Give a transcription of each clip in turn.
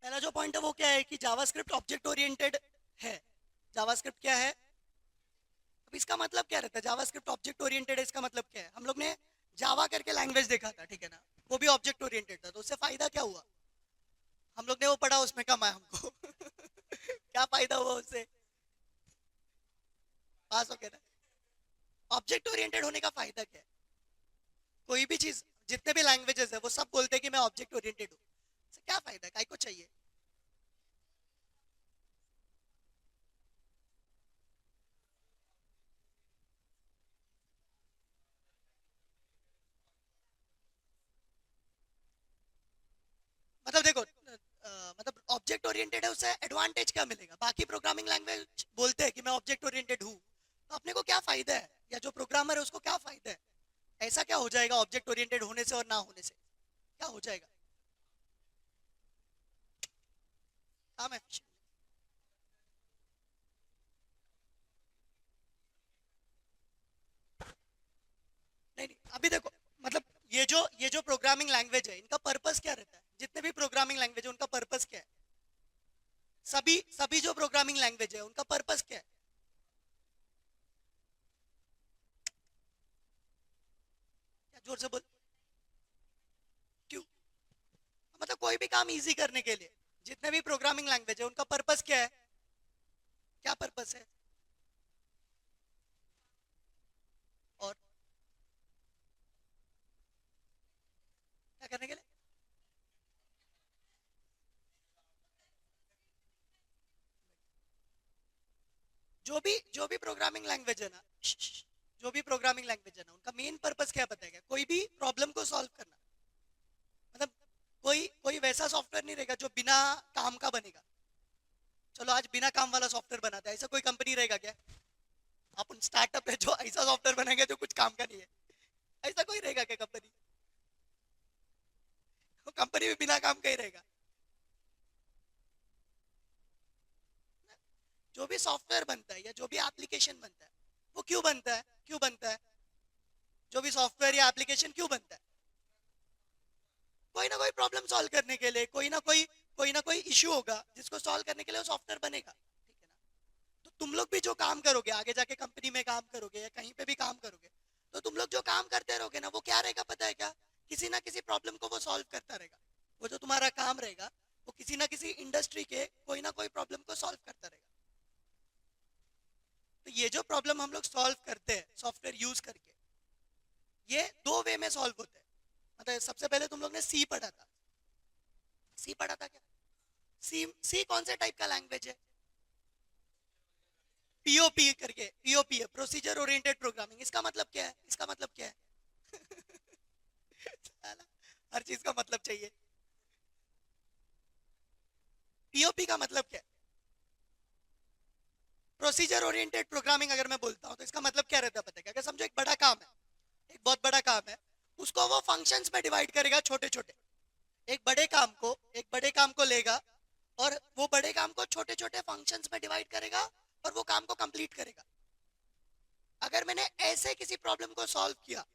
पहला जो पॉइंट है वो क्या है कि जावास्क्रिप्ट ऑब्जेक्ट ओरिएंटेड है। जावास्क्रिप्ट क्या है? अब इसका मतलब क्या रहता है? जावास्क्रिप्ट ऑब्जेक्ट ओरिएंटेड है, इसका मतलब क्या है? हम लोग ने जावा करके लैंग्वेज देखा था, ठीक है ना? वो भी ऑब्जेक्ट ओरिएंटेड था, तो उससे फायदा क्या हुआ? हम लोग ने वो पढ़ा, उसमें कम आया हमको। क्या फायदा हुआ उससे? पास हो गया ना? ऑब्जेक्ट ओरिएंटेड होने का फायदा क्या है? कोई भी चीज, जितने भी लैंग्वेजेस है वो सब बोलते हैं कि मैं ऑब्जेक्ट ओरिएंटेड हूँ। इससे क्या फायदा है? काय को चाहिए? मतलब देखो, मतलब ऑब्जेक्ट ओरिएंटेड है, उससे एडवांटेज क्या मिलेगा? बाकी प्रोग्रामिंग लैंग्वेज बोलते हैं कि मैं ऑब्जेक्ट ओरिएंटेड हूँ, तो अपने को क्या फायदा है? या जो प्रोग्रामर है उसको क्या फायदा है? ऐसा क्या हो जाएगा ऑब्जेक्ट ओरिएंटेड होने से और ना होने से? क्या हो जाएगा? काम efficient। नहीं नहीं, अभी देखो, मतलब ये जो प्रोग्रामिंग लैंग्वेज है, इनका पर्पस क्या रहता है? जितने भी प्रोग्रामिंग लैंग्वेज है उनका पर्पस क्या है? सभी सभी जो प्रोग्रामिंग लैंग्वेज है उनका पर्पस क्या है? क्या जोर से बोल? क्यों? मतलब कोई भी काम इजी करने के लिए जितने भी प्रोग्रामिंग लैंग्वेज है उनका पर्पस क्या है? क्या पर्पस है? और क्या करने के लिए? जो भी प्रोग्रामिंग लैंग्वेज है ना, जो भी प्रोग्रामिंग लैंग्वेज है ना, उनका मेन पर्पस क्या पता है क्या? कोई भी प्रॉब्लम को सॉल्व करना। मतलब कोई कोई वैसा सॉफ्टवेयर नहीं रहेगा जो बिना काम का बनेगा। चलो आज बिना काम वाला सॉफ्टवेयर बनाता है, ऐसा कोई कंपनी रहेगा क्या? अपन स्टार्टअप है जो ऐसा सॉफ्टवेयर बनाएंगे जो कुछ काम का नहीं है, ऐसा कोई रहेगा क्या कंपनी? वो कंपनी भी बिना काम का ही रहेगा। जो भी सॉफ्टवेयर बनता है या जो भी एप्लीकेशन बनता है, वो क्यों बनता है? क्यों बनता है? जो भी सॉफ्टवेयर या एप्लीकेशन क्यों बनता है? कोई ना कोई प्रॉब्लम सॉल्व करने के लिए, कोई ना कोई इश्यू होगा जिसको सॉल्व करने के लिए वो सॉफ्टवेयर बनेगा, ठीक है ना? तो तुम लोग भी जो काम करोगे, आगे जाके कंपनी में काम करोगे या कहीं पे भी काम करोगे, तो तुम लोग जो काम करते रहोगे ना, वो क्या रहेगा पता है क्या? किसी ना किसी प्रॉब्लम को वो सॉल्व करता रहेगा। वो जो तुम्हारा काम रहेगा, वो किसी ना किसी इंडस्ट्री के कोई ना कोई प्रॉब्लम को सॉल्व करता रहेगा। तो ये जो प्रॉब्लम हम लोग सॉल्व करते हैं सॉफ्टवेयर यूज करके, ये दो वे में सॉल्व होते हैं। मतलब सबसे पहले तुम लोग ने सी पढ़ा था। सी पढ़ा था क्या? सी सी कौन से टाइप का लैंग्वेज है? पीओपी करके, पीओपी है, प्रोसीजर ओरिएंटेड प्रोग्रामिंग। इसका मतलब क्या है? इसका मतलब क्या है? साला, हर चीज का मतलब चाहिए। पीओपी का मतलब क्या है? प्रोसीजर ओरिएंटेड प्रोग्रामिंग अगर मैं बोलता हूँ तो इसका मतलब क्या रहता है पता है क्या? अगर समझो एक बड़ा काम है, एक बहुत बड़ा काम है, उसको वो फंक्शंस में डिवाइड करेगा, छोटे छोटे। एक बड़े काम को लेगा और वो बड़े काम को छोटे छोटे फंक्शंस में डिवाइड करेगा और वो काम को कंप्लीट करेगा। अगर मैंने ऐसे किसी प्रॉब्लम को सॉल्व किया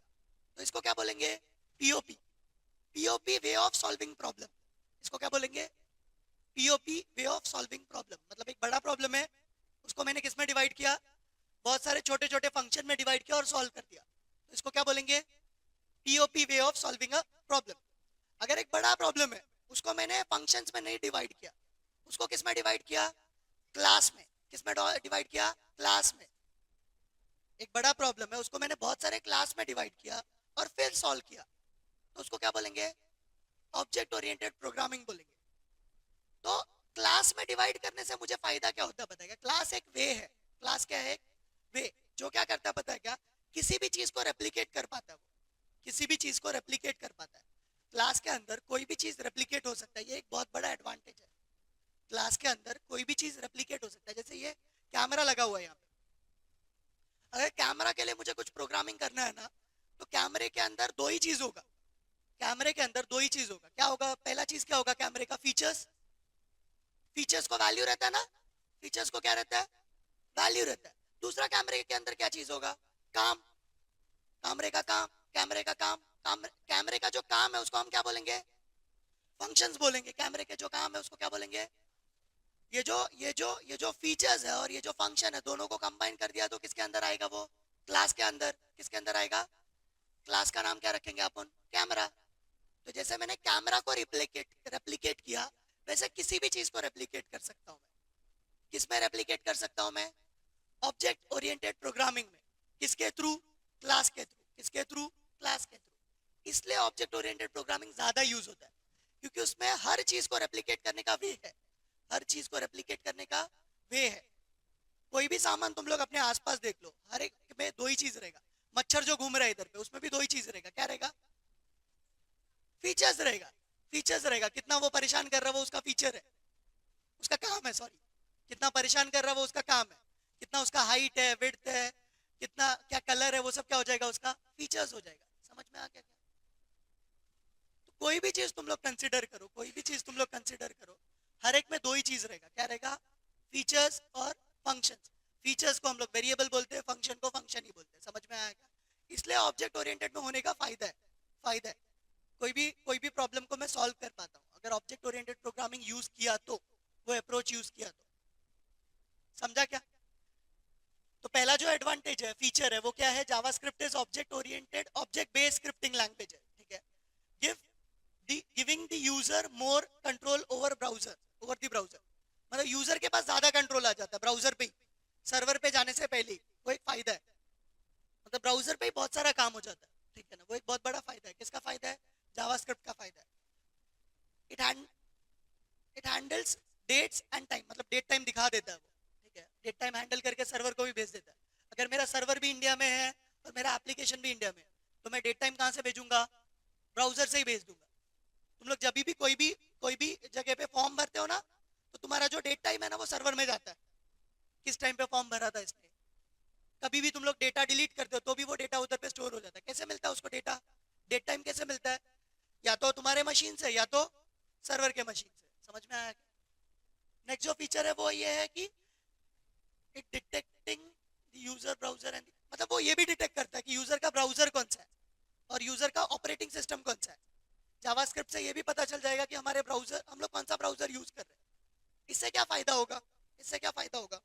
तो इसको क्या बोलेंगे? POP. POP way of solving problem. इसको क्या बोलेंगे? POP way of solving problem. मतलब एक बड़ा प्रॉब्लम है, उसको मैंने किस में डिवाइड किया? बहुत सारे छोटे छोटे फंक्शन में डिवाइड किया और सॉल्व कर दिया, तो इसको क्या बोलेंगे? POP way of solving a problem. अगर एक बड़ा प्रॉब्लम है, उसको मैंने फंक्शंस में नहीं डिवाइड किया, उसको किस में डिवाइड किया? क्लास में। किस में डिवाइड किया? क्लास में। एक बड़ा प्रॉब्लम है, उसको मैंने बहुत सारे क्लास में डिवाइड किया और फिर सॉल्व किया, तो उसको क्या बोलेंगे? ऑब्जेक्ट ओरिएंटेड प्रोग्रामिंग बोलेंगे। तो क्लास में डिवाइड करने से मुझे फायदा क्या होता है पता है क्या? क्लास एक वे है। क्लास क्या है? वे। जो क्या करता है पता है क्या? किसी भी चीज को रेप्लिकेट कर पाता है वो। किसी भी चीज को रेप्लिकेट कर पाता है। क्लास के अंदर कोई भी चीज रेप्लिकेट हो सकता है, ये एक बहुत बड़ा एडवांटेज है। क्लास के अंदर कोई भी चीज रेप्लिकेट हो सकता है। जैसे ये कैमरा लगा हुआ है यहाँ पे, अगर कैमरा के लिए मुझे कुछ प्रोग्रामिंग करना है ना, तो कैमरे के अंदर दो ही चीज होगा। कैमरे के अंदर दो ही चीज होगा। क्या होगा? पहला चीज क्या होगा? कैमरे का फीचर्स। फीचर्स को वैल्यू रहता है ना? फीचर्स को क्या रहता है? वैल्यू रहता है। दूसरा, कैमरे के अंदर क्या चीज होगा? काम। कैमरे का काम। कैमरे का काम। कैमरे का जो काम है उसको हम क्या बोलेंगे? फंक्शंस बोलेंगे। कैमरे के जो काम है उसको क्या बोलेंगे? ये जो फीचर्स है और ये जो फंक्शन है, दोनों को कंबाइन कर दिया तो किसके अंदर आएगा? वो क्लास के अंदर। किसके अंदर आएगा? क्लास का नाम क्या रखेंगे अपन? कैमरा। तो जैसे मैंने कैमरा को रेप्लिकेट किया, वैसे किसी भी चीज को रेप्लिकेट कर सकता हूँ मैं। किस में रेप्लिकेट कर सकता हूँ मैं? ऑब्जेक्ट ओरिएंटेड प्रोग्रामिंग में। किसके थ्रू? क्लास के थ्रू। किसके थ्रू? क्लास के थ्रू। इसलिए ऑब्जेक्ट ओरिएंटेड प्रोग्रामिंग ज्यादा यूज होता है, क्योंकि उसमें हर चीज को रेप्लिकेट करने का वे है। हर चीज को रेप्लिकेट करने का वे है। कोई भी सामान तुम लोग अपने आसपास देख लो, हर एक में दो ही चीज रहेगा। मच्छर जो घूम रहा है इधर पे, उसमें भी दो ही चीज रहेगा। क्या रहेगा? फीचर्स रहेगा। फीचर्स रहेगा। कितना वो परेशान कर रहा है वो उसका फीचर है, उसका काम है। सॉरी, कितना परेशान कर रहा है वो उसका काम है। कितना उसका हाइट है, विड्थ है, कितना क्या कलर है, वो सब क्या हो जाएगा? उसका फीचर्स हो जाएगा। समझ में आ गया क्या? तो कोई भी चीज तुम लोग कंसिडर करो, कोई भी चीज तुम लोग कंसिडर करो, हर एक में दो ही चीज रहेगा। क्या रहेगा? फीचर्स और फंक्शंस। फीचर्स को हम लोग वेरिएबल बोलते हैं, फंक्शन को फंक्शन ही बोलते हैं। समझ में आएगा? इसलिए ऑब्जेक्ट ओरिएंटेड में होने का फायदा है। फायदा है, कोई भी प्रॉब्लम को मैं सॉल्व कर पाता हूँ अगर ऑब्जेक्ट ओरिएंटेड प्रोग्रामिंग यूज किया तो, वो अप्रोच यूज किया तो। समझा क्या? तो पहला जो एडवांटेज है, फीचर है, वो क्या है? JavaScript is object oriented, object based scripting language है। ठीक है? Giving the user more control over the browser. मतलब यूजर के पास ज्यादा कंट्रोल आ जाता है ब्राउजर पे ही, सर्वर पे जाने से पहले ही। वो एक फायदा है। मतलब ब्राउजर पे ही बहुत सारा काम हो जाता है। ठीक है ना? वो एक बहुत बड़ा फायदा है। किसका फायदा है? जावास्क्रिप्ट का फायदा है। It hand it handles dates and time. मतलब डेट टाइम दिखा देता है वो। ठीक है? डेट टाइम हैंडल करके सर्वर को भी भेज देता है। अगर मेरा सर्वर भी इंडिया में है और मेरा एप्लीकेशन भी इंडिया में है, तो मैं डेट टाइम कहाँ से भेजूंगा? ब्राउजर से ही भेज दूंगा। तुम लोग जब भी कोई भी जगह पे फॉर्म भरते हो ना, तो तुम्हारा जो डेट टाइम है ना, वो सर्वर में जाता है। किस टाइम पे फॉर्म भरा था इसने। कभी भी तुम लोग डेटा डिलीट करते हो तो भी वो डेटा उधर पे स्टोर हो जाता है। कैसे मिलता है उसको डेटा? डेट टाइम कैसे मिलता है? या तो तुम्हारे मशीन से या तो सर्वर के मशीन से। समझ में आया? नेक्स्ट जो फीचर है वो ये है कि it detecting user browser and, मतलब वो ये भी डिटेक्ट करता है कि यूजर का ब्राउजर कौन सा है और यूजर का ऑपरेटिंग सिस्टम कौन सा है। जावास्क्रिप्ट से ये भी पता चल जाएगा कि हमारे ब्राउजर, हम लोग कौन सा ब्राउजर यूज कर रहे हैं। इससे क्या फायदा होगा? इससे क्या फायदा होगा?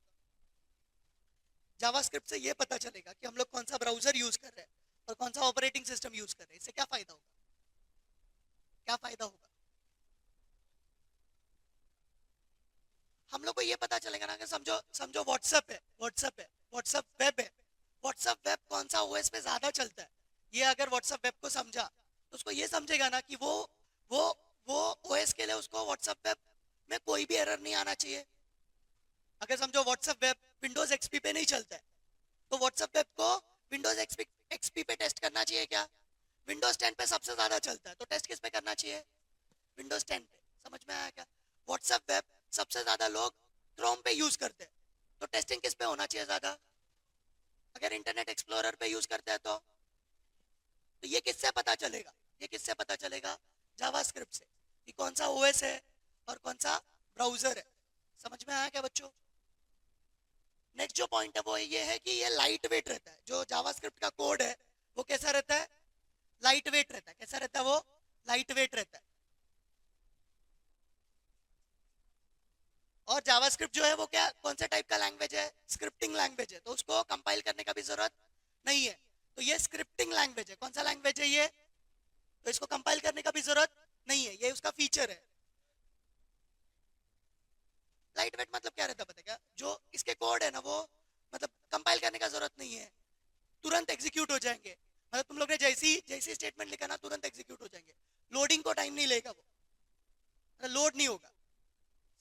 जावास्क्रिप्ट से ये पता चलेगा कि हम लोग कौन सा ब्राउजर यूज कर रहे हैं और कौन सा ऑपरेटिंग सिस्टम यूज कर रहे हैं। इससे क्या फायदा होगा? क्या फायदा होगा? हम लोग को ये पता चलेगा ना कि समझो समझो व्हाट्सएप वेब है। व्हाट्सएप वेब कौन सा ओएस पे ज्यादा चलता है, ये अगर व्हाट्सएप वेब को समझा तो उसको ये समझेगा ना कि वो वो ओएस के लिए उसको व्हाट्सएप वेब में कोई भी एरर नहीं आना चाहिए। अगर समझो व्हाट्सएप वेब विंडोज एक्सपी पे नहीं चलता है, तो व्हाट्सएप वेब को विंडोज एक्सपी पे टेस्ट करना चाहिए क्या? विंडोज 10 पे सबसे ज्यादा चलता है, तो टेस्ट किस पे करना चाहिए? विंडोज 10 पे। समझ में आया क्या? व्हाट्सएप वेब सबसे ज्यादा लोग क्रोम पे यूज करते हैं, तो टेस्टिंग किस पे होना चाहिए ज्यादा? अगर इंटरनेट एक्सप्लोरर पे यूज करते हैं तो ये किससे पता चलेगा? ये किससे पता चलेगा? जावास्क्रिप्ट से, कि कौन सा ओएस है और कौन सा ब्राउजर है। समझ में आया क्या बच्चों? नेक्स्ट जो पॉइंट है वो ये है कि ये लाइट वेट रहता है। जो जावास्क्रिप्ट का कोड है वो कैसा रहता है? लाइट वेट रहता है। कैसा रहता है वो? लाइट वेट रहता है। और जावास्क्रिप्ट जो है वो क्या, कौन से टाइप का लैंग्वेज है? स्क्रिप्टिंग लैंग्वेज है, तो उसको कंपाइल करने का भी जरूरत नहीं है। तो ये स्क्रिप्टिंग लैंग्वेज है। कौन सा लैंग्वेज है ये? तो इसको कंपाइल करने का भी जरूरत नहीं है, ये उसका फीचर है। लाइट वेट मतलब क्या रहता है पता है क्या? जो इसके कोड है ना, वो मतलब कंपाइल करने का जरूरत नहीं है, तुरंत एग्जीक्यूट हो जाएंगे। मतलब तुम लोग ने जैसी जैसी स्टेटमेंट लिखा ना, तुरंत एग्जीक्यूट हो जाएंगे। लोडिंग को टाइम नहीं लेगा वो, मतलब लोड नहीं होगा।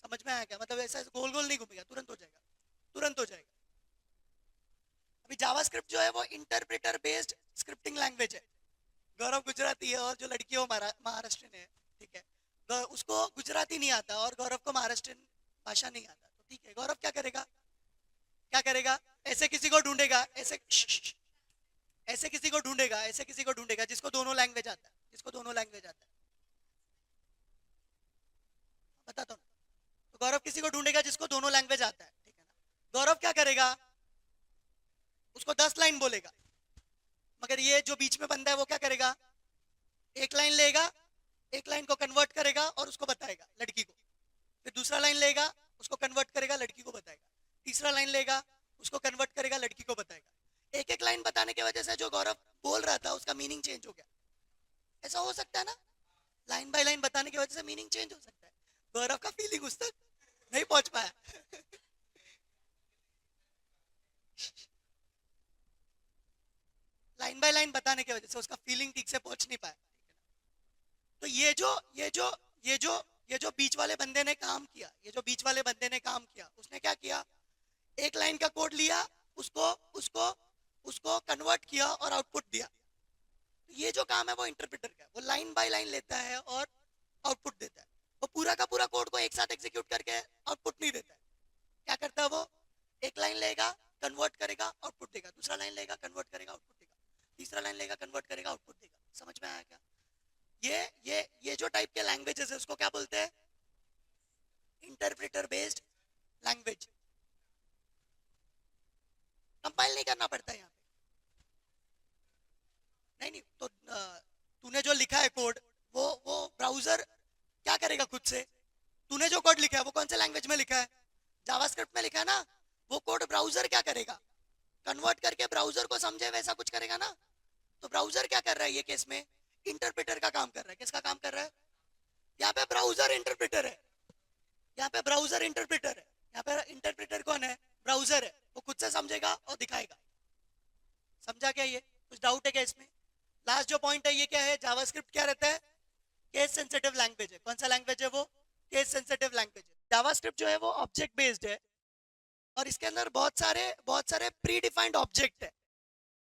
समझ में आया क्या? मतलब ऐसा गोल गोल नहीं घूमेगा, तुरंत हो जाएगा, तुरंत हो जाएगा। अभी जावास्क्रिप्ट जो है वो इंटरप्रेटर बेस्ड स्क्रिप्टिंग लैंग्वेज है। गौरव गुजराती है और जो लड़की है वो महाराष्ट्रियन है। ठीक है? उसको गुजराती नहीं आता और गौरव को महाराष्ट्रियन भाषा नहीं आता, तो ठीक है, गौरव क्या करेगा? क्या करेगा? ऐसे किसी को ढूंढेगा, ऐसे किसी को ढूंढेगा जिसको दोनों लैंग्वेज आता है, जिसको दोनों लैंग्वेज आता है। बताता हूँ। तो गौरव किसी को ढूंढेगा जिसको दोनों लैंग्वेज आता है। ठीक है ना? गौरव क्या करेगा? उसको 10 लाइन बोलेगा, मगर ये जो बीच में बंदा है वो क्या करेगा? एक लाइन लेगा एक लाइन को कन्वर्ट करेगा और उसको बताएगा लड़की को, फिर दूसरा लाइन लेगा उसको कन्वर्ट करेगा लड़की को बताएगा, तीसरा लाइन लेगा उसको कन्वर्ट करेगा लड़की को बताएगा। एक एक लाइन बताने की वजह से जो गौरव बोल रहा था उसका मीनिंग चेंज हो गया। ऐसा हो सकता है ना, लाइन बाय लाइन बताने की वजह से मीनिंग चेंज हो सकता है। गौरव का फीलिंग उस तक नहीं पहुंच पाया। लाइन बाय लाइन बताने की वजह से उसका फीलिंग ठीक से पहुंच नहीं पाया। तो ये जो बीच वाले बंदे ने काम किया, ये जो बीच वाले बंदे ने काम किया, उसने क्या किया, एक लाइन का कोड लिया, उसको उसको उसको कन्वर्ट किया और आउटपुट दिया। ये जो काम है वो इंटरप्रेटर का है, वो लाइन बाय लाइन लेता है और आउटपुट देता है। वो पूरा का पूरा कोड को एक साथ एग्जीक्यूट करके आउटपुट नहीं देता है। क्या करता है वो, एक लाइन लेगा कन्वर्ट करेगा आउटपुट देगा, दूसरा लाइन लेगा कन्वर्ट करेगा आउटपुट देगा, तीसरा लाइन लेगा कन्वर्ट करेगा आउटपुट देगा। समझ में आया क्या? ये जो टाइप के लैंग्वेजेस है उसको क्या बोलते हैं, इंटरप्रेटर बेस्ड लैंग्वेज। कंपाइल नहीं करना पड़ता यहाँ पे, नहीं तो तूने जो लिखा है कोड वो ब्राउजर क्या करेगा खुद से। तूने जो कोड लिखा है वो कौन से लैंग्वेज में लिखा है, जावास्क्रिप्ट में लिखा है ना। वो कोड ब्राउजर क्या करेगा, कन्वर्ट करके ब्राउजर को समझे वैसा कुछ करेगा ना। तो ब्राउजर क्या कर रहा है ये केस में, इंटरप्रेटर का काम कर रहा है। किसका काम कर रहा है, यहाँ पे ब्राउजर इंटरप्रेटर है, यहाँ पे ब्राउजर इंटरप्रेटर है, यहाँ पे इंटरप्रेटर कौन है, ब्राउजर है। वो खुद से समझेगा और दिखाएगा। समझा क्या, ये कुछ डाउट है क्या इसमें? लास्ट जो पॉइंट है ये क्या है, जावास्क्रिप्ट क्या रहता है, केस सेंसिटिव लैंग्वेज है। कौन सा लैंग्वेज है वो, केस सेंसिटिव लैंग्वेज है। जावास्क्रिप्ट जो है वो ऑब्जेक्ट बेस्ड है और इसके अंदर बहुत सारे प्री डिफाइंड ऑब्जेक्ट है।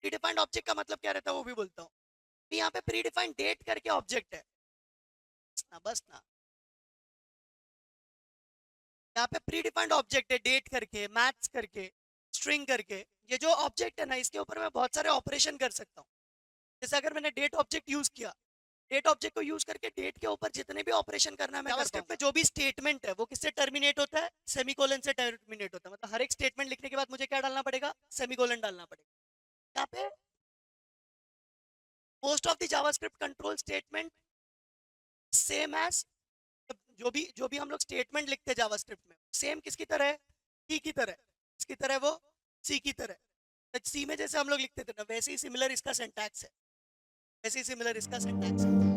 प्री डिफाइंड ऑब्जेक्ट का मतलब क्या रहता है वो भी बोलता हूँ। यहाँ पे प्री डिफाइंड डेट करके ऑब्जेक्ट है, बस ना यहाँ पे प्री डिफाइंड ऑब्जेक्ट है, डेट करके, मैथ्स करके, स्ट्रिंग करके। ये जो ऑब्जेक्ट है ना इसके ऊपर मैं बहुत सारे ऑपरेशन कर सकता हूँ। जैसे अगर मैंने डेट ऑब्जेक्ट यूज किया, डेट ऑब्जेक्ट को यूज करके डेट के ऊपर जितने भी ऑपरेशन करना है मैं कर सकता हूं। जो भी स्टेटमेंट है वो किससे टर्मिनेट होता है, सेमीकोलन से टर्मिनेट होता है। मतलब हर एक स्टेटमेंट लिखने के बाद मुझे क्या डालना पड़ेगा, सेमीकोलन डालना पड़ेगा। यहाँ पे most of the JavaScript control statement same as, जो भी हम लोग स्टेटमेंट लिखते हैं जावास्क्रिप्ट में सेम किसकी तरह है, सी की तरह। इसकी तरह वो सी की तरह, सी में जैसे हम लोग लिखते थे ना वैसे ही सिमिलर इसका सिंटैक्स है, वैसे ही सिमिलर इसका सिंटैक्स है।